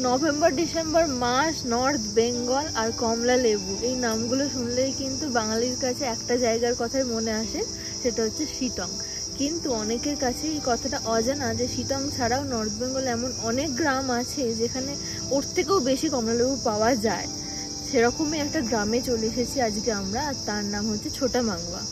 November December মাস, north Bengal আর কমলা লেবু, এই নামগুলো শুনলেই কিন্তু বাঙালির কাছে একটা জায়গার কথাই মনে আসে, সেটা হচ্ছে শিটং। কিন্তু অনেকের কাছে এই কথাটা অজানা যে শিটং ছাড়াও নর্থ বেঙ্গল এমন অনেক গ্রাম আছে যেখানে ওর থেকেও বেশি কমলা লেবু পাওয়া যায়। সেরকমই একটা গ্রামে চলে এসেছি আজকে আমরা, আর তার নাম হচ্ছে ছোটা মাঙ্গুয়া।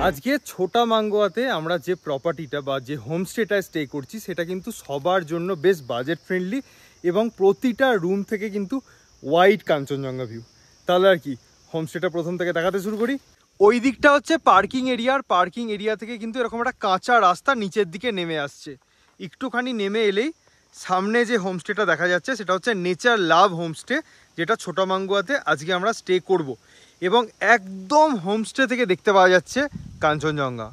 আজকে ছোটা মাঙ্গুয়াতে আমরা যে প্রপার্টিটা বা যে হোমস্টেটায় স্টে করছি সেটা কিন্তু সবার জন্য বেশ বাজেট ফ্রেন্ডলি এবং প্রতিটা রুম থেকে কিন্তু ওয়াইড কাঞ্চনজঙ্ঘা ভিউ। তাহলে আর কি হোমস্টেটা প্রথম থেকে দেখাতে শুরু করি। ওই দিকটা হচ্ছে পার্কিং এরিয়া, আর পার্কিং এরিয়া থেকে কিন্তু এরকম একটা কাঁচা রাস্তা নিচের দিকে নেমে আসছে। একটুখানি নেমে এলেই সামনে যে হোমস্টেটা দেখা যাচ্ছে সেটা হচ্ছে নেচার লাভ হোমস্টে, যেটা ছোটা মাঙ্গুয়াতে আজকে আমরা স্টে করব। এবং একদম হোমস্টে থেকে দেখতে পাওয়া যাচ্ছে কাঞ্চনজঙ্ঘা।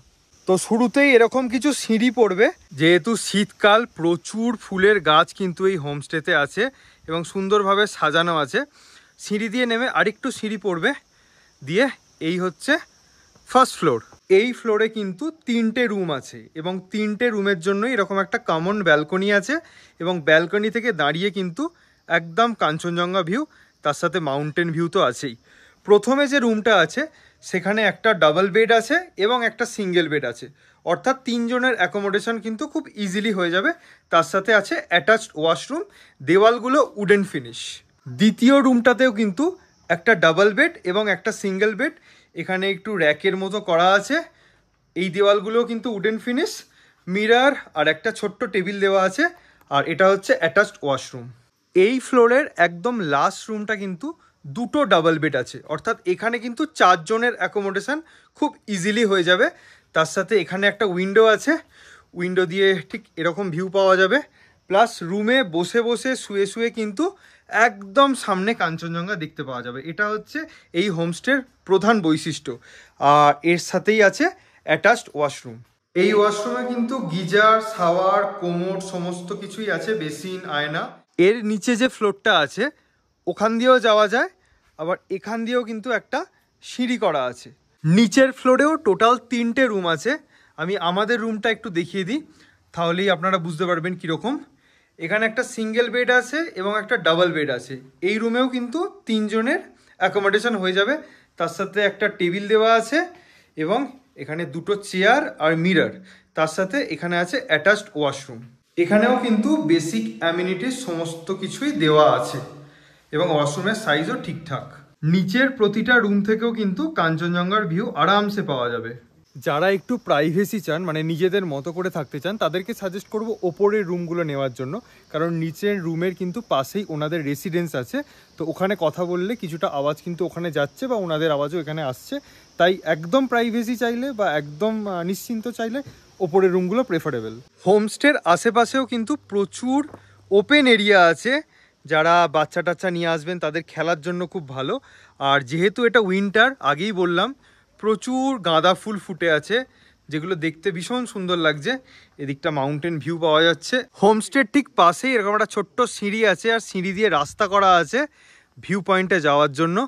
তো শুরুতেই এরকম কিছু সিঁড়ি পড়বে, যেহেতু শীতকাল প্রচুর ফুলের গাছ কিন্তু এই হোমস্টেতে আছে এবং সুন্দরভাবে সাজানো আছে। সিঁড়ি দিয়ে নেমে আরেকটু সিঁড়ি পড়বে, দিয়ে এই হচ্ছে ফার্স্ট ফ্লোর। এই ফ্লোরে কিন্তু 3টে রুম আছে এবং 3টে রুমের জন্যই এরকম একটা কমন ব্যালকনি আছে এবং ব্যালকনি থেকে দাঁড়িয়ে কিন্তু একদম কাঞ্চনজঙ্ঘা ভিউ, তার সাথে মাউন্টেন ভিউ তো আছেই। প্রথমে যে রুমটা আছে সেখানে একটা ডাবল বেড আছে এবং একটা সিঙ্গেল বেড আছে, অর্থাৎ 3 জনের অ্যাকোমোডেশন কিন্তু খুব ইজিলি হয়ে যাবে। তার সাথে আছে অ্যাটাচড ওয়াশরুম, দেওয়ালগুলো উডেন ফিনিশ। দ্বিতীয় রুমটাতেও কিন্তু একটা ডাবল বেড এবং একটা সিঙ্গেল বেড, এখানে একটু র্যাকের মতো করা আছে। এই দেওয়ালগুলো কিন্তু উডেন ফিনিশ, মিরর আর একটা ছোট্ট টেবিল দেওয়া আছে, আর এটা হচ্ছে অ্যাটাচড ওয়াশরুম। এই ফ্লোরের একদম লাস্ট রুমটা কিন্তু 2টো ডাবল বেড আছে, অর্থাৎ এখানে কিন্তু 4 জনের অ্যাকোমোডেশন খুব ইজিলি হয়ে যাবে। তার সাথে এখানে একটা উইন্ডো আছে, উইন্ডো দিয়ে ঠিক এরকম ভিউ পাওয়া যাবে। প্লাস রুমে বসে বসে শুয়ে শুয়ে কিন্তু একদম সামনে কাঞ্চনজঙ্ঘা দেখতে পাওয়া যাবে। এটা হচ্ছে এই হোমস্টের প্রধান বৈশিষ্ট্য। আর এর সাথেই আছে অ্যাটাচড ওয়াশরুম। এই ওয়াশরুমে কিন্তু গিজার, শাওয়ার, কোমোড সমস্ত কিছুই আছে, বেসিন, আয়না। এর নিচে যে ফ্লোরটা আছে ওখান দিয়েও যাওয়া যায়, আবার এখান দিয়েও কিন্তু একটা সিঁড়ি করা আছে। নিচের ফ্লোরেও টোটাল 3টে রুম আছে। আমি আমাদের রুমটা একটু দেখিয়ে দিই, তাহলেই আপনারা বুঝতে পারবেন কীরকম। এখানে একটা সিঙ্গেল বেড আছে এবং একটা ডাবল বেড আছে। এই রুমেও কিন্তু 3 জনের অ্যাকোমোডেশন হয়ে যাবে। তার সাথে একটা টেবিল দেওয়া আছে এবং এখানে 2টো চেয়ার আর মিরর। তার সাথে এখানে আছে অ্যাটাচড ওয়াশরুম। এখানেও কিন্তু বেসিক অ্যামিনিটিস সমস্ত কিছুই দেওয়া আছে এবং ওয়াশরুমের সাইজও ঠিকঠাক। নিচের প্রতিটা রুম থেকেও কিন্তু কাঞ্চনজঙ্ঘার ভিউ আরামসে পাওয়া যাবে। যারা একটু প্রাইভেসি চান, মানে নিজেদের মতো করে থাকতে চান, তাদেরকে সাজেস্ট করব ওপরের রুমগুলো নেওয়ার জন্য, কারণ নিচের রুমের কিন্তু পাশেই ওনাদের রেসিডেন্স আছে। তো ওখানে কথা বললে কিছুটা আওয়াজ কিন্তু ওখানে যাচ্ছে বা ওনাদের আওয়াজও এখানে আসছে। তাই একদম প্রাইভেসি চাইলে বা একদম নিশ্চিন্ত চাইলে ওপরের রুমগুলো প্রেফারেবল। হোমস্টের আশেপাশেও কিন্তু প্রচুর ওপেন এরিয়া আছে, যারা বাচ্চা টাচ্চা নিয়ে আসবেন তাদের খেলার জন্য খুব ভালো। আর যেহেতু এটা উইন্টার, আগেই বললাম, প্রচুর গাঁদা ফুল ফুটে আছে, যেগুলো দেখতে ভীষণ সুন্দর লাগছে। এদিকটা মাউন্টেন ভিউ পাওয়া যাচ্ছে। হোমস্টের ঠিক পাশেই এরকম একটা ছোট্ট সিঁড়ি আছে, আর সিঁড়ি দিয়ে রাস্তা করা আছে ভিউ পয়েন্টে যাওয়ার জন্য।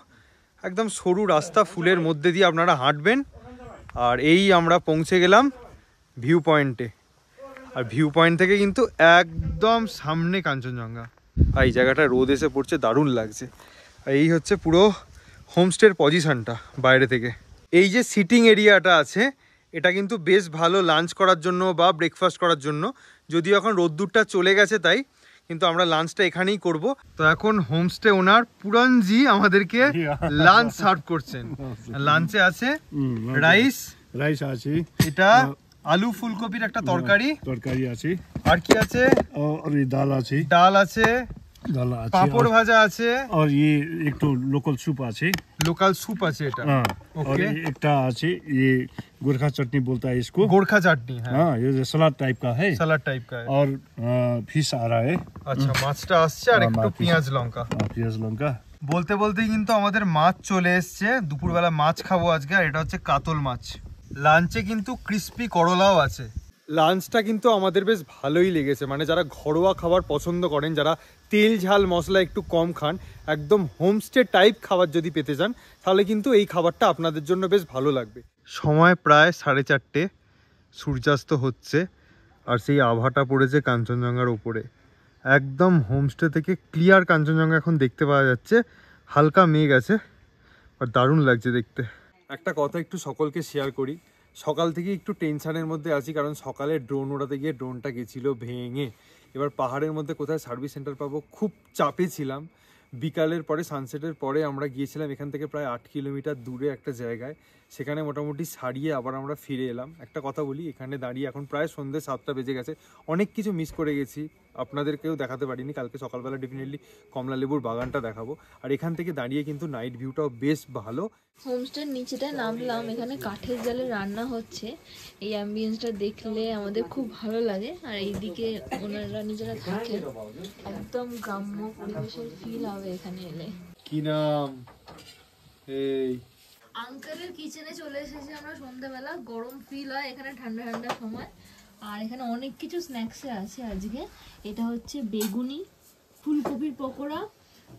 একদম সরু রাস্তা, ফুলের মধ্যে দিয়ে আপনারা হাঁটবেন। আর এই আমরা পৌঁছে গেলাম ভিউ পয়েন্টে। আর ভিউ পয়েন্ট থেকে কিন্তু একদম সামনে কাঞ্চনজঙ্ঘা। আর এই জায়গাটা রোদ এসে পড়ছে, দারুণ লাগছে। আর এই হচ্ছে পুরো হোমস্টের পজিশনটা বাইরে থেকে। এই যে সিটিং এরিয়াটা আছে, এটা কিন্তু বেশ ভালো লাঞ্চ করার জন্য বা ব্রেকফাস্ট করার জন্য। যদিও এখন রোদ্দুরটা চলে গেছে তাই, কিন্তু আমরা লাঞ্চটা এখানেই করব। তো এখন হোমস্টে ওনার পুরানজি আমাদেরকে লাঞ্চ সার্ভ করছেন। লাঞ্চে আছে রাইস আছে, এটা আলু ফুলকপির একটা তরকারি আছে, আর কি আছে, ডাল আছে, डाला আছে পাপড় ভাজা আছে और ये एक तो लोकल सूप আছে লোকাল স্যুপ আছে এটা हाँ और ओके एकटा আছে ये गोरखा चटनी बोलता है इसको गोरखा चटनी है हाँ ये सलाद टाइप का है सलाद टाइप का है और फिश आ रहा है আচ্ছা মাছটা আসছে আর একটু পেঁয়াজ লঙ্কা प्याज लंका বলতে বলতেই কিন্তু আমাদের মাছ চলে এসছে দুপুরবেলা মাছ খাবো আজকে আর এটা হচ্ছে কাতল মাছ লাঞ্চে কিন্তু ক্রিস্পি করলাও আছে লাঞ্চটা কিন্তু আমাদের বেশ ভালোই লেগেছে মানে যারা ঘরোয়া খাবার পছন্দ করেন যারা তেল ঝাল মশলা একটু কম খান একদম হোমস্টে টাইপ খাবার যদি পেতে চান তাহলে কিন্তু এই খাবারটা আপনাদের জন্য বেশ ভালো লাগবে সময় প্রায় 4:30 সূর্যাস্ত হচ্ছে আর সেই আভাটা পড়েছে কাঞ্চনজঙ্ঘার উপরে একদম হোমস্টে থেকে ক্লিয়ার কাঞ্চনজঙ্ঘা এখন দেখতে পাওয়া যাচ্ছে হালকা মেঘ আছে আর দারুণ লাগছে দেখতে একটা কথা একটু সকলকে শেয়ার করি সকাল থেকে একটু টেনশনের মধ্যে আছি কারণ সকালে ড্রোন ওড়াতে গিয়ে ড্রোনটা গেছিলো ভেঙে এবার পাহাড়ের মধ্যে কোথায় সার্ভিস সেন্টার পাবো খুব চাপে ছিলাম বিকালের পরে সানসেটের পরে আমরা গিয়েছিলাম এখান থেকে প্রায় 8 কিলোমিটার দূরে একটা জায়গায় সেখানে মোটামুটি সারিয়ে আবার আমরা ফিরে এলাম একটা কথা বলি এখানে দাঁড়িয়ে এখন প্রায় সন্ধ্যে 7টা বেজে গেছে অনেক কিছু মিস করে গেছি আপনাদেরকেও দেখাতে পারিনি কালকে সকালবেলা ডেফিনেটলি কমলা লেবুর বাগানটা দেখাবো আর এখান থেকে দাঁড়িয়ে কিন্তু নাইট ভিউটাও বেশ ভালো হোমস্টের নিচেটায় নামলাম এখানে কাঠের জালে রান্না হচ্ছে এই অ্যাম্বিয়েন্সটা দেখলে আমাদের খুব ভালো লাগে আর এইদিকে ওনারা নিজেরা থাকেন একদম গ্রাম্য পরিবেশের ফিল হবে এখানে এলে কি নাম এই আঙ্কেলের কিচেনে চলে এসেছি আমরা সন্ধ্যাবেলা গরম ফিল হয় এখানে ঠান্ডা ঠান্ডা সময় আর এখানে অনেক কিছু স্ন্যাক্সে আছে আজকে এটা হচ্ছে বেগুনি ফুলকপির পকোড়া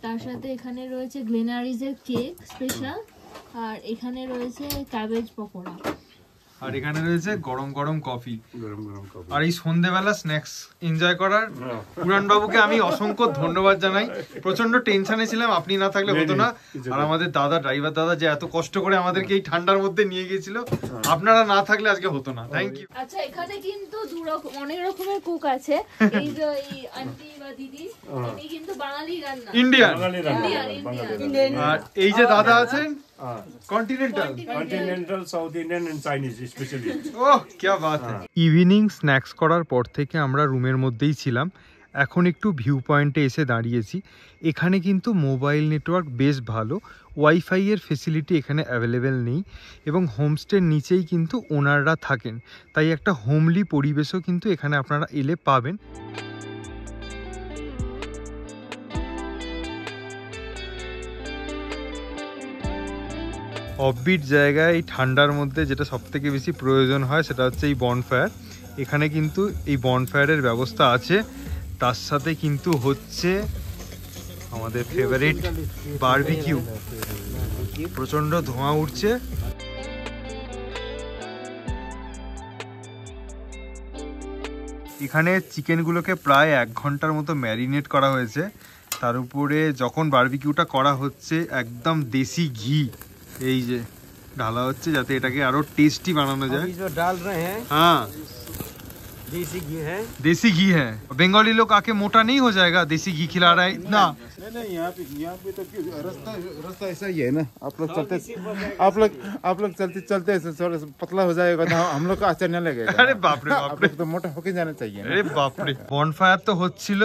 তার সাথে এখানে রয়েছে গ্লেনারিজের কেক স্পেশাল আর এখানে রয়েছে ক্যাবেজ পকোড়া আর এখানে রয়েছে গরম গরম কফি আর এই সন্ধ্যেবেলা স্ন্যাক্স এনজয় করার পুরান বাবুকে আমি অসংখ্য ধন্যবাদ জানাই প্রচন্ড টেনশনে ছিলাম আপনি না থাকলে হতো না আর আমাদের দাদা ড্রাইভার দাদা যে এত কষ্ট করে আমাদেরকে এই ঠান্ডার মধ্যে নিয়ে গিয়েছিল আপনারা না থাকলে আজকে হতো না থ্যাংক ইউ আচ্ছা এখানে কিন্তু অনেক রকমের কুক আছে এই যে এই আন্টি বা দিদি ইনি কিন্তু বাঙালি রান্না ইন্ডিয়ান ইন্ডিয়ান আর এই যে দাদা আছেন continental south Indian and Chinese specially ওহ কি বাত है ইভিনিং স্ন্যাক্স করার পর থেকে আমরা রুমের মধ্যেই ছিলাম এখন একটু ভিউ পয়েন্টে এসে দাঁড়িয়েছি এখানে কিন্তু মোবাইল নেটওয়ার্ক বেশ ভালো ওয়াইফাই এর ফেসিলিটি এখানে অ্যাভেলেবেল নেই এবং হোমস্টের নিচেই কিন্তু ওনাররা থাকেন তাই একটা হোমলি পরিবেশও কিন্তু এখানে আপনারা এলে পাবেন অফবিট জায়গায় এই ঠান্ডার মধ্যে যেটা সবথেকে বেশি প্রয়োজন হয় সেটা হচ্ছে এই বনফায়ার এখানে কিন্তু এই বনফায়ারের ব্যবস্থা আছে তার সাথে কিন্তু হচ্ছে আমাদের ফেভারিট বারবিকিউ প্রচন্ড ধোঁয়া উঠছে এখানে চিকেনগুলোকে প্রায় 1 ঘন্টার মতো ম্যারিনেট করা হয়েছে তার উপরে যখন বারবিকিউটা করা হচ্ছে একদম দেশি ঘি এই যে ঢালা হচ্ছে যাতে এটাকে আরো টেস্টি বানানো যায় जो डाल रहे हैं हाँ देसी घी है देसी घी है बंगाली लोग आके मोटा नहीं हो जाएगा देसी घी खिला रहा है इतना नहीं यहाँ पे तो रास्ता ऐसा ही है ना आप लोग चलते थोड़ा पतला हो जाएगा तो हम लोग का अच्छा नहीं लगेगा अरे बाप रे बाप रे तो मोटा होके जाना चाहिए আরে বাপ রে বনফায়ার তো হচ্ছিল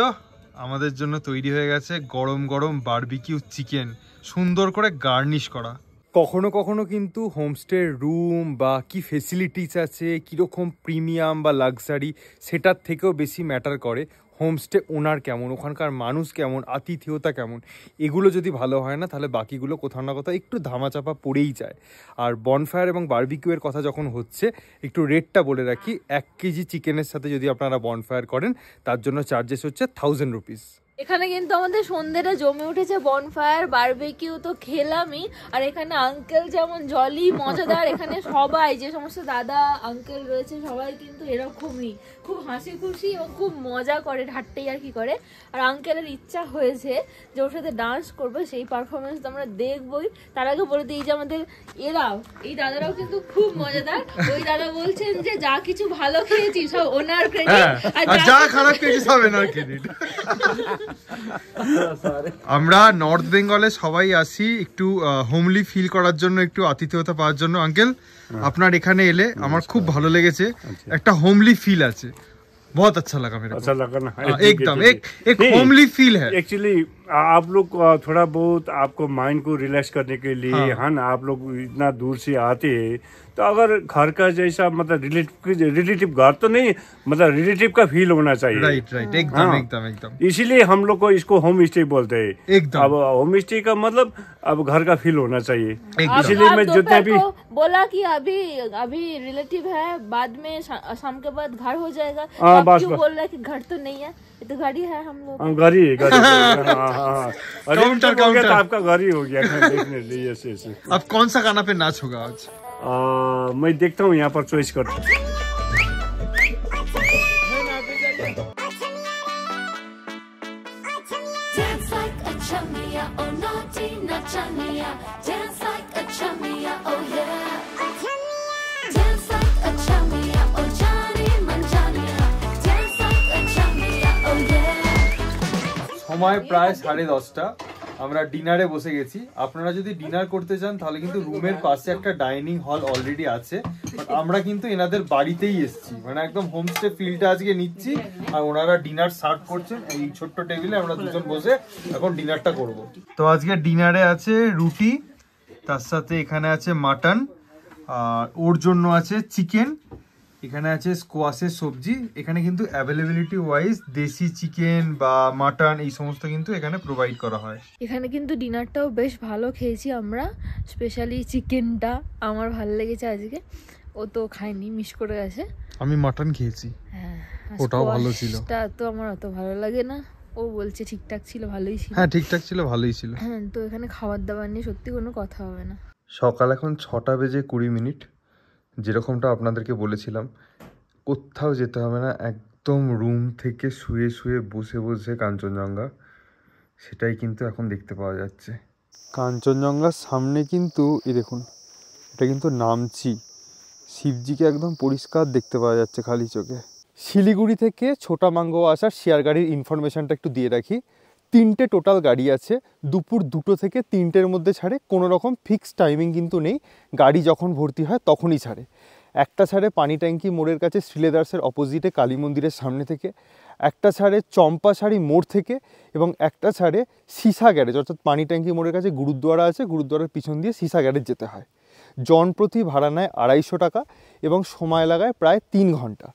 আমাদের জন্য তৈরি হয়ে গেছে গরম গরম বারবিকিউ চিকেন সুন্দর করে গার্নিশ করা কখনো কখনো কিন্তু হোমস্টের রুম বা কি ফেসিলিটিস আছে কীরকম প্রিমিয়াম বা লাক্সারি সেটার থেকেও বেশি ম্যাটার করে হোমস্টে ওনার কেমন ওখানকার মানুষ কেমন আতিথেয়তা কেমন এগুলো যদি ভালো হয় না তাহলে বাকিগুলো কোথাও না কোথাও একটু ধামাচাপা পড়েই যায় আর বনফায়ার এবং বারবিকিউয়ের কথা যখন হচ্ছে একটু রেটটা বলে রাখি 1 কেজি চিকেনের সাথে যদি আপনারা বনফায়ার করেন তার জন্য চার্জেস হচ্ছে 1000 রুপিস এখানে কিন্তু আমাদের সন্ধ্যেটা জমে উঠেছে বনফায়ার বারবিকিউ তো খেলামই আর এখানে আঙ্কেল যেমন জলি মজাদার এখানে সবাই যে সমস্ত দাদা আঙ্কেল রয়েছে সবাই কিন্তু এরকমই খুব হাসি খুশি এবং খুব মজা করে ঠাট্টাই আর কি করে আর আঙ্কেলের ইচ্ছা হয়েছে যে ওর সাথে ডান্স করবে সেই পারফরমেন্স তো আমরা দেখবই তার আগে বলে দিই যে আমাদের এই দাদারাও কিন্তু খুব মজাদার ওই দাদা বলছেন যে যা কিছু ভালো খেয়েছি সব ওনার ক্রেডিট আর যা খারাপ খেয়েছি সব ওনার ক্রেডিট আমরা নর্থ বেঙ্গলে সবাই আসি একটু হোমলি ফিল করার জন্য একটু আতিথেয়তা পাওয়ার জন্য আঙ্কেল আপনার এখানে এলে আমার খুব ভালো লেগেছে একটা হোমলি ফিল আছে बहुत अच्छा लगा मेरे अच्छा को। लगा ना? एकदम एक होमली फील है। एक्चुअली आप लोग थोड़ा बहुत आपको माइंड को रिलैक्स करने के लिए है ना, आप लोग इतना दूर से आते हैं, तो अगर घर का जैसा मतलब रिलेटिव घर तो नहीं, मतलब रिलेटिव का फील होना चाहिए। राइट एकदम एकदम एकदम। इसीलिए हम लोग को इसको होम स्टे बोलते हैं। एकदम। अब होम स्टे का मतलब अब घर का फील होना चाहिए। एकदम। इसीलिए मैं जितना भी बोला कि अभी रिलेटिव है, बाद में शाम के बाद घर हो जाएगा, तो हाँ, आप बस, क्यों बस। बोल रहे हैं कि घर तो नहीं है, ये तो गाड़ी है हम लोग। गाड़ी हाँ। काउंटर हो गया तो आपका गाड़ी हो गया डेफिनेटली। Yes yes. अब कौन सा गाना पे नाच होगा आज? मैं देखता हूँ यहाँ पर चॉइस करता हूँ। Dance like a chumia, oh naughty nachania. Dance like a chumia, oh yeah. Dance like a chumia, oh Johnny Manjania. Dance like a chumia, oh yeah. সময় প্রায় 10:30, আমরা ডিনারে বসে গেছি। আপনারা যদি ডিনার করতে চান তাহলে কিন্তু রুমের পাশে একটা ডাইনিং হল অলরেডি আছে, বাট আমরা কিন্তু এনাদের বাড়িতেই এসেছি, মানে একদম হোমস্টে ফিলটা আজকে নিচ্ছি। আর ওনারা ডিনার সার্ভ করছেন এই ছোট্ট টেবিলে, আমরা দুজন বসে এখন ডিনারটা করব। তো আজকে ডিনারে আছে রুটি, তার সাথে এখানে আছে মাটন, আর ওর জন্য আছে চিকেন, এখানে আছে স্কোয়াশের সবজি। এখানে কিন্তু অ্যাভেলেবিলিটি ওয়াইজ দেশি চিকেন বা মাটন এই সমস্ত কিন্তু এখানে প্রোভাইড করা হয়। এখানে কিন্তু ডিনারটাও বেশ ভালো খেয়েছি আমরা, স্পেশালি চিকেনটা আমার ভালো লেগেছে আজকে। ও তো খায়নি, মিস করে গেছে। আমি মাটন খেয়েছি, হ্যাঁ, ওটাও ভালো ছিল। তা তো আমার অত ভালো লাগে না, ও বলছে ঠিকঠাক ছিল, ভালোই ছিল। হ্যাঁ ঠিকঠাক ছিল, ভালোই ছিল। হ্যাঁ, তো এখানে খাবার দাবার নিয়ে সত্যি কোনো কথা হবে না। সকাল এখন 6:20। যেরকমটা আপনাদেরকে বলেছিলাম, কোথাও যেতে হবে না, একদম রুম থেকে শুয়ে শুয়ে বসে বসে কাঞ্চনজঙ্ঘা, সেটাই কিন্তু এখন দেখতে পাওয়া যাচ্ছে। কাঞ্চনজঙ্ঘার সামনে কিন্তু এই দেখুন, এটা কিন্তু নামছি, শিবজিকে একদম পরিষ্কার দেখতে পাওয়া যাচ্ছে খালি চোখে। শিলিগুড়ি থেকে ছোটামাঙ্গো আসার শেয়ার গাড়ির ইনফরমেশনটা একটু দিয়ে রাখি। 3টে টোটাল গাড়ি আছে, দুপুর 2টো থেকে 3টের মধ্যে ছাড়ে, কোনো রকম ফিক্সড টাইমিং কিন্তু নেই, গাড়ি যখন ভর্তি হয় তখনই ছাড়ে। একটা ছাড়ে পানি ট্যাঙ্কি মোড়ের কাছে শ্রীলেদার্সের অপোজিটে কালী মন্দিরের সামনে থেকে, একটা ছাড়ে চম্পাশাড়ি মোড় থেকে, এবং একটা ছাড়ে সিসা গ্যারেজ, অর্থাৎ পানি ট্যাঙ্কি মোড়ের কাছে গুরুদ্বারা আছে, গুরুদ্বারার পিছন দিয়ে সিসা গ্যারেজ যেতে হয়। জনপ্রতি ভাড়া নেয় 250 টাকা এবং সময় লাগায় প্রায় 3 ঘন্টা।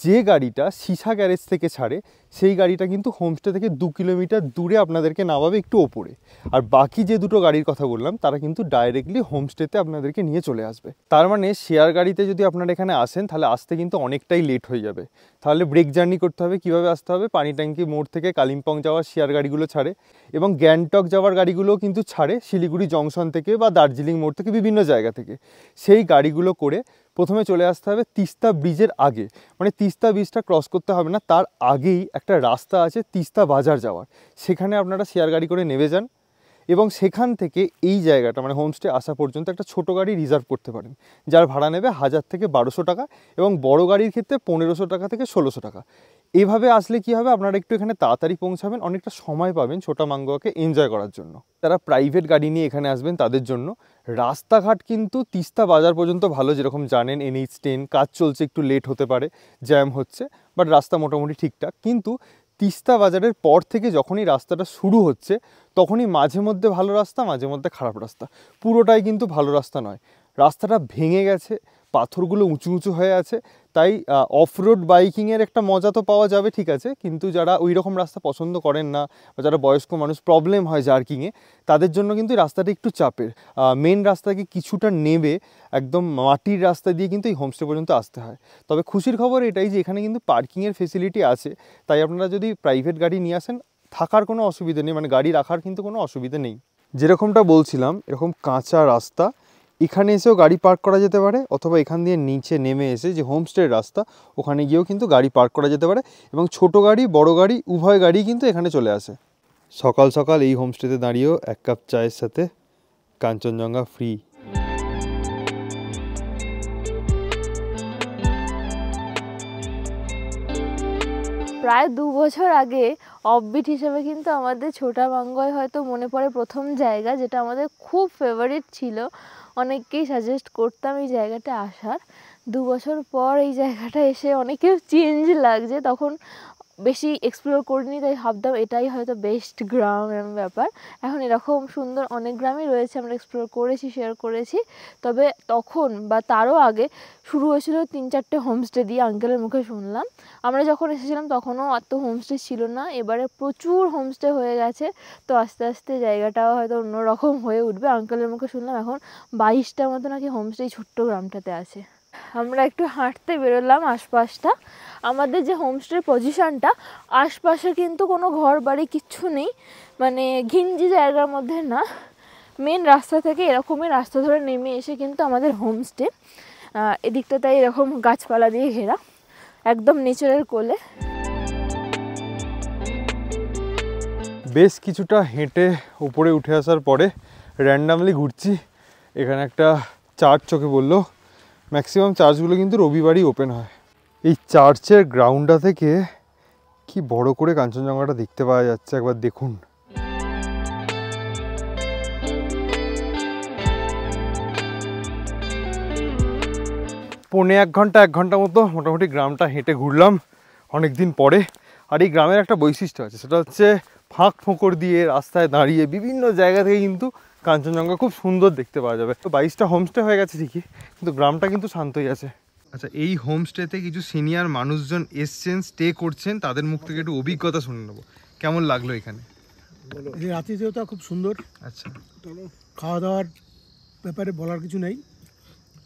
যে গাড়িটা সিসা গ্যারেজ থেকে ছাড়ে সেই গাড়িটা কিন্তু হোমস্টে থেকে 2 কিলোমিটার দূরে আপনাদেরকে নামাবে একটু ওপরে, আর বাকি যে দুটো গাড়ির কথা বললাম তারা কিন্তু ডাইরেক্টলি হোমস্টেতে আপনাদেরকে নিয়ে চলে আসবে। তার মানে শেয়ার গাড়িতে যদি আপনারা এখানে আসেন তাহলে আসতে কিন্তু অনেকটাই লেট হয়ে যাবে। তাহলে ব্রেক জার্নি করতে হবে। কীভাবে আসতে হবে? পানি ট্যাঙ্কি মোড় থেকে কালিম্পং যাওয়ার শেয়ার গাড়িগুলো ছাড়ে, এবং গ্যাংটক যাওয়ার গাড়িগুলোও কিন্তু ছাড়ে শিলিগুড়ি জংশন থেকে বা দার্জিলিং মোড় থেকে, বিভিন্ন জায়গা থেকে। সেই গাড়িগুলো করে প্রথমে চলে আসতে হবে তিস্তা ব্রিজের আগে, মানে তিস্তা ব্রিজটা ক্রস করতে হবে না, তার আগেই একটা রাস্তা আছে তিস্তা বাজার যাওয়ার, সেখানে আপনারা শেয়ার গাড়ি করে নেমে যান এবং সেখান থেকে এই জায়গাটা মানে হোমস্টে আসা পর্যন্ত একটা ছোটো গাড়ি রিজার্ভ করতে পারেন, যার ভাড়া নেবে 1000 থেকে 1200 টাকা, এবং বড় গাড়ির ক্ষেত্রে 1500 টাকা থেকে 1600 টাকা। এভাবে আসলে কি হবে, আপনারা একটু এখানে তাড়াতাড়ি পৌঁছাবেন, অনেকটা সময় পাবেন ছোটামাঙ্গাকে এনজয় করার জন্য। যারা প্রাইভেট গাড়ি নিয়ে এখানে আসবেন তাদের জন্য রাস্তাঘাট কিন্তু তিস্তা বাজার পর্যন্ত ভালো, যেরকম জানেন NH10 কাজ চলছে, একটু লেট হতে পারে, জ্যাম হচ্ছে, বাট রাস্তা মোটামুটি ঠিকঠাক। কিন্তু তিস্তা বাজারের পর থেকে যখনই রাস্তাটা শুরু হচ্ছে তখনই মাঝে মধ্যে ভালো রাস্তা, মাঝে মধ্যে খারাপ রাস্তা, পুরোটাই কিন্তু ভালো রাস্তা নয়। রাস্তাটা ভেঙে গেছে, পাথরগুলো উঁচু উঁচু হয়ে আছে, তাই অফরোড বাইকিংয়ের একটা মজা তো পাওয়া যাবে, ঠিক আছে, কিন্তু যারা ওই রকম রাস্তা পছন্দ করেন না বা যারা বয়স্ক মানুষ, প্রবলেম হয় জার্কিংয়ে, তাদের জন্য কিন্তু রাস্তাটা একটু চাপের। মেন রাস্তাকে কিছুটা নেবে একদম মাটির রাস্তা দিয়ে কিন্তু এই হোমস্টে পর্যন্ত আসতে হয়। তবে খুশির খবর এটাই যে এখানে কিন্তু পার্কিংয়ের ফেসিলিটি আছে, তাই আপনারা যদি প্রাইভেট গাড়ি নিয়ে আসেন থাকার কোনো অসুবিধা নেই, মানে গাড়ি রাখার কিন্তু কোনো অসুবিধা নেই। যেরকমটা বলছিলাম, এরকম কাঁচা রাস্তা, এখানে এসেও গাড়ি পার্ক করা যেতে পারে, অথবা এখান দিয়ে নিচে নেমে এসে যে হোমস্টের রাস্তা ওখানে গিয়েও কিন্তু গাড়ি পার্ক করা যেতে পারে, এবং ছোট গাড়ি বড় গাড়ি উভয় গাড়ি কিন্তু এখানে চলে আসে। সকাল সকাল এই হোমস্টেতে দাঁড়িয়েও 1 কাপ চায়ের সাথে কাঞ্চনজঙ্ঘা ফ্রি। প্রায় 2 বছর আগে অফবিট হিসেবে কিন্তু আমাদের ছোটামাঙ্গায় হয়তো মনে পড়ে প্রথম জায়গা, যেটা আমাদের খুব ফেভারিট ছিল, অনেককেই সাজেস্ট করতাম এই জায়গাটা আসার। 2 বছর পর এই জায়গাটা এসে অনেকের চেঞ্জ লাগছে, তখন বেশি এক্সপ্লোর করিনি তাই ভাবতাম এটাই হয়তো বেস্ট গ্রাম এরকম ব্যাপার। এখন এরকম সুন্দর অনেক গ্রামই রয়েছে, আমরা এক্সপ্লোর করেছি, শেয়ার করেছি। তবে তখন বা তারও আগে শুরু হয়েছিল 3-4টে হোমস্টে দিয়ে, আঙ্কেলের মুখে শুনলাম। আমরা যখন এসেছিলাম তখনও অত হোমস্টে ছিল না, এবারে প্রচুর হোমস্টে হয়ে গেছে। তো আস্তে আস্তে জায়গাটাও হয়তো অন্যরকম হয়ে উঠবে। আঙ্কেলের মুখে শুনলাম এখন 22টার মতো নাকি হোমস্টে এই ছোট্ট গ্রামটাতে আছে। আমরা একটু হাঁটতে বেরোলাম আশপাশটা। আমাদের যে হোমস্টের পজিশনটা, আশপাশে কিন্তু কোনো ঘর বাড়ি কিচ্ছু নেই, মানে ঘিঞ্জি জায়গার মধ্যে না, মেন রাস্তা থেকে এরকমই রাস্তা ধরে নেমে এসে কিন্তু আমাদের হোমস্টে। এদিকটা তাই এরকম গাছপালা দিয়ে ঘেরা, একদম নেচারের কোলে। বেশ কিছুটা হেঁটে উপরে উঠে আসার পরে র্যান্ডামলি ঘুরছি, এখানে একটা চার্চ চোখে বললো। ম্যাক্সিমাম চার্চগুলো কিন্তু রবিবারই ওপেন হয়। এই চার্চের গ্রাউন্ডটা থেকে কি বড় করে কাঞ্চনজঙ্ঘাটা দেখতে পাওয়া যাচ্ছে, একবার দেখুন। পৌনে 1 ঘন্টা মতো মোটামুটি গ্রামটা হেঁটে ঘুরলাম অনেক দিন পরে। আর এই গ্রামের একটা বৈশিষ্ট্য আছে, সেটা হচ্ছে ফাঁক ফোঁকর দিয়ে রাস্তায় দাঁড়িয়ে বিভিন্ন জায়গা থেকে কিন্তু কাঞ্চনজঙ্ঘা খুব সুন্দর দেখতে পাওয়া যাবে। তো 22টা হোমস্টে হয়ে গেছে ঠিকই, কিন্তু গ্রামটা কিন্তু শান্তই আছে। আচ্ছা, এই হোমস্টেতে কিছু সিনিয়র মানুষজন এসছেন, স্টে করছেন, তাদের মুখ থেকে একটু অভিজ্ঞতা শুনে নেবো। কেমন লাগলো এখানে? এই আতিথেয়তা খুব সুন্দর। আচ্ছা, খাওয়া দাওয়ার ব্যাপারে বলার কিছু নেই।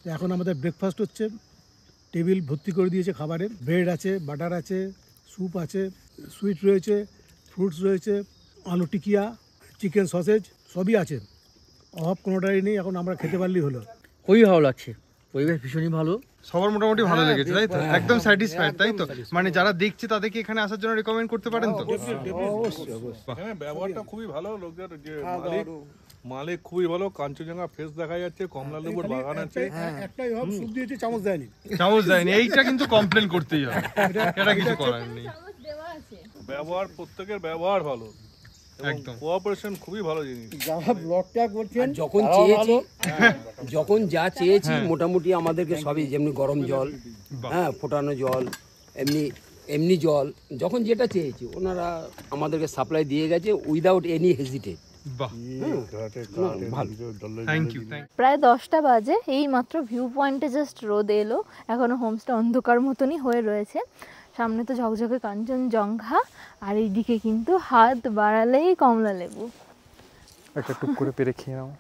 তো এখন আমাদের ব্রেকফাস্ট হচ্ছে, টেবিল ভর্তি করে দিয়েছে খাবারে, ব্রেড আছে, বাটার আছে, স্যুপ আছে, সুইট রয়েছে, ফ্রুটস রয়েছে, আলু টিকিয়া, চিকেন সসেজ সবই আছে, অভাব কোনোটাই নেই। এখন আমরা খেতে পারলেই হলো। খুবই ভালো লাগছে, পরিবেশ ভীষণই ভালো। সবার মোটামুটি ভালো লেগেছে তাই তো? একদম স্যাটিসফাইড তাই তো? মানে যারা দেখছে তাদেরকে এখানে আসার জন্য রেকমেন্ড করতে পারেন তো? হ্যাঁ, ব্যবহারটা খুবই ভালো লোকদের, যে মালিক খুবই ভালো। কাঞ্চনজঙ্ঘা ফেস দেখা যাচ্ছে, কমলা লেবুর বাগান আছে। একটাই অভাব, স্যুপ দিয়েছে, চামচ দেয়নি। চামচ দেয়নি, এইটা কিন্তু কমপ্লেন করতেই হবে, এটা কিছু করার নেই। ব্যবহার, প্রত্যেকের ব্যবহার ভালো, একদম কোঅপারেশন খুবই ভালো জিনিস। যখন যা চেয়েছি মোটামুটি আমাদেরকে সবই, যেমনি গরম জল, হ্যাঁ ফোটানো জল, এমনি জল, যখন যেটা চেয়েছি ওনারা আমাদেরকে সাপ্লাই দিয়ে গেছে উইদাউট এনি হেজিটেট। বাহ, থ্যাংক ইউ। প্রায় 10টা বাজে, এই মাত্র ভিউ পয়েন্টে জাস্ট রোদ এলো, এখনো হোমস্টে অন্ধকার মতনই হয়ে রয়েছে। সামনে তো ঝকঝকে কাঞ্চনজঙ্ঘা, আর এইদিকে কিন্তু হাত বাড়ালেই কমলা লেবু। একটা টুক করে পেরে খেয়ে নাও।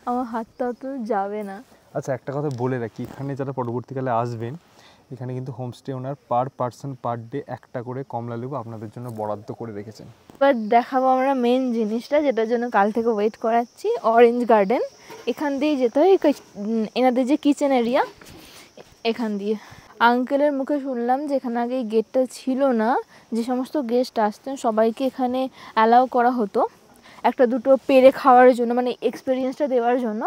আমার হাতটা তো যাবে না। আচ্ছা, একটা কথা বলে রাখি, এখানে যারা পরবর্তীকালে আসবেন, এখানে কিন্তু হোমস্টে ওনার পার পার্সন পার ডে একটা করে কমলা লেবু আপনাদের জন্য বরাদ্দ করে রেখেছেন। এবার দেখাবো আমরা মেন জিনিসটা, যেটার জন্য কাল থেকে ওয়েট করাচ্ছি, অরেঞ্জ গার্ডেন। এখান দিয়ে যেতে হয়, এনাদের যে কিচেন এরিয়া, এখান দিয়ে। আঙ্কেলের মুখে শুনলাম যে এখানে আগে এই গেটটা ছিল না, যে সমস্ত গেস্ট আসতেন সবাইকে এখানে অ্যালাউ করা হতো একটা দুটো পেরে খাওয়ার জন্য, মানে এক্সপিরিয়েন্সটা দেওয়ার জন্য।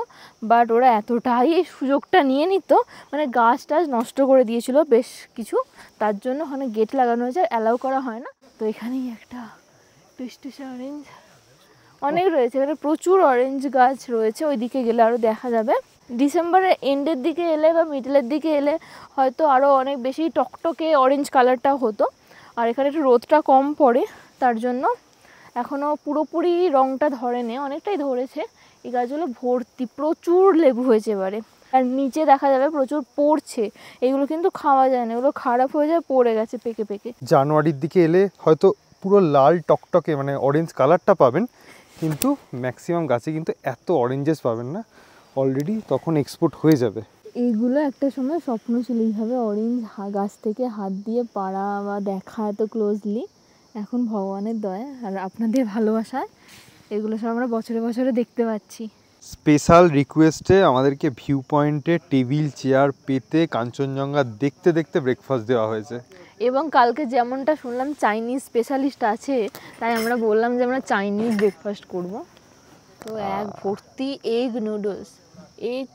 বাট ওরা এতটাই এই সুযোগটা নিয়ে নিত, মানে গাছ টাছ নষ্ট করে দিয়েছিল বেশ কিছু, তার জন্য ওখানে গেট লাগানো হয়েছে, অ্যালাউ করা হয় না। তো এখানেই একটা টুসটুসে অরেঞ্জ অনেক রয়েছে, এখানে প্রচুর অরেঞ্জ গাছ রয়েছে, ওই দিকে গেলে আরও দেখা যাবে। ডিসেম্বরের এন্ডের দিকে এলে বা মিডলের দিকে এলে হয়তো আরও অনেক বেশি টকটকে অরেঞ্জ কালারটাও হতো। আর এখানে একটু রোদটা কম পড়ে, তার জন্য এখনও পুরোপুরি রঙটা ধরেনি, অনেকটাই ধরেছে। এই গাছগুলো ভর্তি, প্রচুর লেবু হয়েছে এবারে। আর নিচে দেখা যাবে প্রচুর পড়ছে, এগুলো কিন্তু খাওয়া যায় না, এগুলো খারাপ হয়ে যায়, পড়ে গেছে পেকে পেকে। জানুয়ারির দিকে এলে হয়তো পুরো লাল টকটকে মানে অরেঞ্জ কালারটা পাবেন, কিন্তু ম্যাক্সিমাম গাছে কিন্তু এত অরেঞ্জেস পাবেন না, অলরেডি তখন এক্সপোর্ট হয়ে যাবে। এইগুলো একটা সময় স্বপ্ন ছিল, এইভাবে অরেঞ্জ গাছ থেকে হাত দিয়ে পাড়া বা দেখা এত ক্লোজলি। এখন ভগবানের দয়া আর আপনাদের ভালোবাসায় এগুলো সব আমরা বছরে বছরে দেখতে পাচ্ছি। স্পেশাল রিকোয়েস্টে আমাদেরকে ভিউ পয়েন্টে টেবিল চেয়ার পেতে কাঞ্চনজঙ্ঘা দেখতে দেখতে ব্রেকফাস্ট দেওয়া হয়েছে। এবং কালকে যেমনটা শুনলাম চাইনিজ স্পেশালিস্ট আছে, তাই আমরা বললাম যে আমরা চাইনিজ ব্রেকফাস্ট করব। তো এক ভর্তি এগ নুডলস, এগ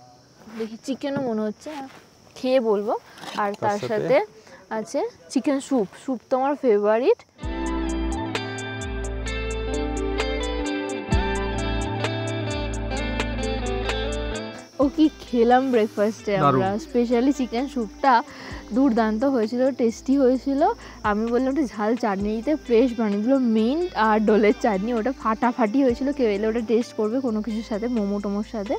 দেখি চিকেনও মনে হচ্ছে, খেয়ে বলবো। আর তার সাথে আছে চিকেন স্যুপ, স্যুপ তো আমার ফেভারিট। ও কি খেলাম ব্রেকফাস্টে আমরা, স্পেশালি চিকেন স্যুপটা দুর্দান্ত হয়েছিল, টেস্টি হয়েছিল। আমি বললাম ওটা ঝাল চাটনি দিতে, ফ্রেশ বানিয়ে দিল মিন্ট আর ডোলের চাটনি, ওটা ফাটাফাটি হয়েছিল। কেউ এলে ওটা টেস্ট করবে কোনো কিছুর সাথে, মোমো টোমোর সাথে।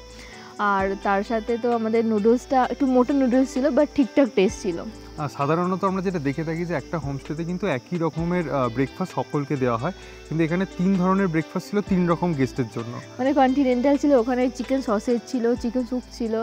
আর তার সাথে তো আমাদের নুডলসটা একটু মোটো নুডলস ছিল, বাট ঠিকঠাক টেস্ট ছিল। সাধারণত আমরা যেটা দেখে থাকি যে একটা হোমস্টেতে কিন্তু একই রকমের ব্রেকফাস্ট সকলকে দেওয়া হয়, কিন্তু এখানে 3 ধরনের ব্রেকফাস্ট ছিল 3 রকম গেস্টের জন্য। মানে কন্টিনেন্টাল ছিল, ওখানে চিকেন সসেজ ছিল, চিকেন স্যুপ ছিল,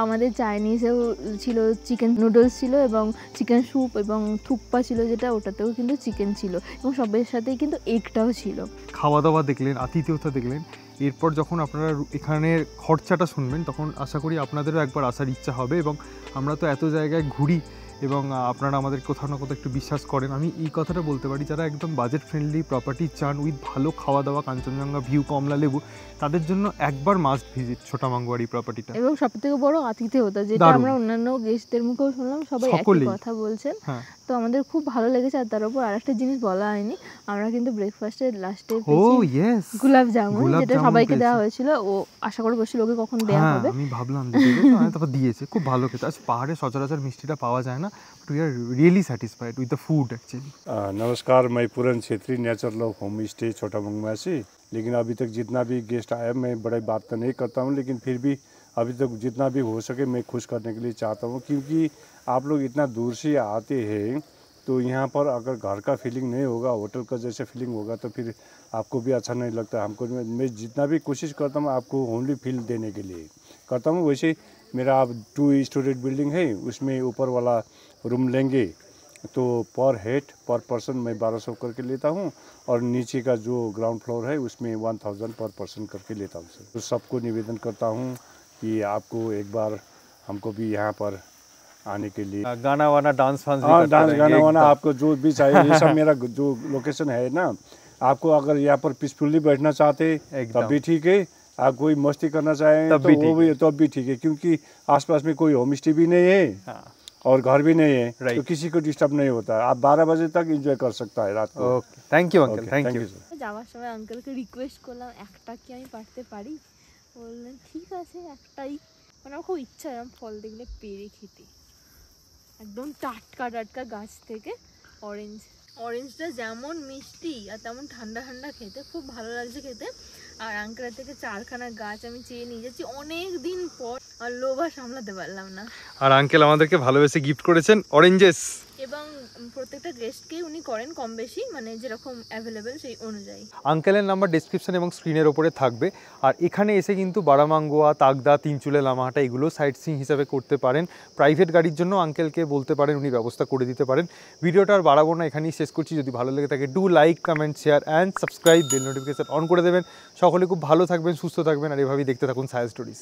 আমাদের চাইনিজেও ছিল, চিকেন নুডলস ছিল এবং চিকেন স্যুপ এবং থুপ্পা ছিল যেটা, ওটাতেও কিন্তু চিকেন ছিল এবং সবের সাথেই কিন্তু এগটাও ছিল। খাওয়া দাওয়া দেখলেন, আতিথেয়তা দেখলেন, এরপর যখন আপনারা এখানের খরচাটা শুনবেন তখন আশা করি আপনাদেরও একবার আসার ইচ্ছা হবে। এবং আমরা তো এত জায়গায় ঘুরি এবং আপনারা আমাদের কোথাও না কোথাও একটু বিশ্বাস করেন। আমি এই কথাটা বলতে পারি, যারা একদম বাজেট ফ্রেন্ডলি প্রপার্টি চান উইথ ভালো খাওয়া দাওয়া, কাঞ্চনজঙ্ঘা ভিউ, কমলা লেবু, তাদের জন্য একবার মাস্ট ভিজিট ছোটামাঙ্গুয়ার এই প্রপার্টিটা। এবং সবথেকে বড় আতিথেয়তা, যেটা আমরা অন্যান্য গেস্টদের মুখেও শুনলাম, সবাই একই কথা বলছেন। তো আমাদের খুব ভালো লেগেছে। আর তার উপর আরেকটা জিনিস বলা হয়নি, আমরা কিন্তু ব্রেকফাস্টের লাস্টে গোলাপ জামুন, যেটা সবাইকে দেওয়া হয়েছিল। ও আশা করে বসছিল ওকে কখন দেওয়া হবে, আমি ভাবলাম তারপর দিয়েছে, খুব ভালো খেতে। আচ্ছা, পাহাড়ে সচরাচর মিষ্টিটা পাওয়া যায় না, but we are really satisfied with the food actually. नमस्कार, मैं Puran Chhetri, nature love home stay Chhotamangwa से। लेकिन अभी तक जितना भी गेस्ट आया, मैं बड़ी बात तो नहीं करता हूँ, लेकिन फिर भी अभी तक जितना भी हो सके मैं खुश करने के लिए चाहता हूँ, क्योंकि आप लोग इतना दूर से आते हैं तो यहाँ पर अगर घर का फीलिंग नहीं होगा, होटल का जैसे फीलिंग होगा, तो फिर आपको भी अच्छा नहीं लगता। हमको मैं जितना भी कोशिश करता हूँ आपको होमली फील देने के लिए करता हूँ। वैसे मेरा अब 2 स्टोरेज बिल्डिंग है, उसमें ऊपर वाला रूम लेंगे तो पर हेड पर पर्सन मैं 1200 करके लेता हूँ, और नीचे का जो ग्राउंड फ्लोर है उसमें 1000 पर पर्सन करके लेता हूँ सर। तो सबको निवेदन करता हूँ कि आपको एक बार हमको भी यहाँ पर आने के लिए गाना वाना डांस फांस डांस गाना वाना आपको जो भी चाहिए, ये सब मेरा जो लोकेशन है ना, आपको अगर यहाँ पर पीसफुली बैठना चाहते तब भी ठीक है, आप कोई मस्ती करना चाहें तो वो भी तब भी ठीक है, क्योंकि आसपास में कोई होम स्टे भी नहीं है और घर भी नहीं है, तो किसी को डिस्टर्ब नहीं होता है। आप 12 बजे तक एंजॉय कर सकता है रात को। Thank you uncle, thank you. যাওয়ার সময় আঙ্কেলকে রিকোয়েস্ট করলাম, একটা কি আমি পারতে পারি? বললেন ঠিক আছে একটাই। মানে আমার খুব ইচ্ছা এরকম ফল দেখলে পেরে খেতে, একদম টাটকা টাটকা গাছ থেকে অরেঞ্জটা যেমন মিষ্টি আর তেমন ঠান্ডা ঠান্ডা খেতে, খুব ভালো লাগছে খেতে। আর আঙ্কেলের থেকে 4খানা গাছ আমি চেয়ে নিয়ে যাচ্ছি অনেক দিন পর, আর লোভা সামলাতে পারলাম না। আর আঙ্কেল আমাদেরকে ভালোবেসে গিফট করেছেন অরেঞ্জেস, এবং প্রত্যেকটা গেস্টকেই উনি করেন কম বেশি, মানে যেরকম অ্যাভেলেবেল সেই অনুযায়ী। আঙ্কেলের নাম্বার ডেসক্রিপশন এবং স্ক্রিনের ওপরে থাকবে। আর এখানে এসে কিন্তু বারামাঙ্গুয়া, তাগদা, তিনচুলে, লামাহাটা এগুলো সাইট সিইং হিসাবে করতে পারেন। প্রাইভেট গাড়ির জন্য আঙ্কেলকে বলতে পারেন, উনি ব্যবস্থা করে দিতে পারেন। ভিডিওটা আর বাড়াবো না, এখানেই শেষ করছি। যদি ভালো লেগে থাকে do like, comment, share and subscribe, bell notification on করে দেবেন। সকলে খুব ভালো থাকবেন, সুস্থ থাকবেন, আর এভাবেই দেখতে থাকুন ছায়া স্টোরিজ।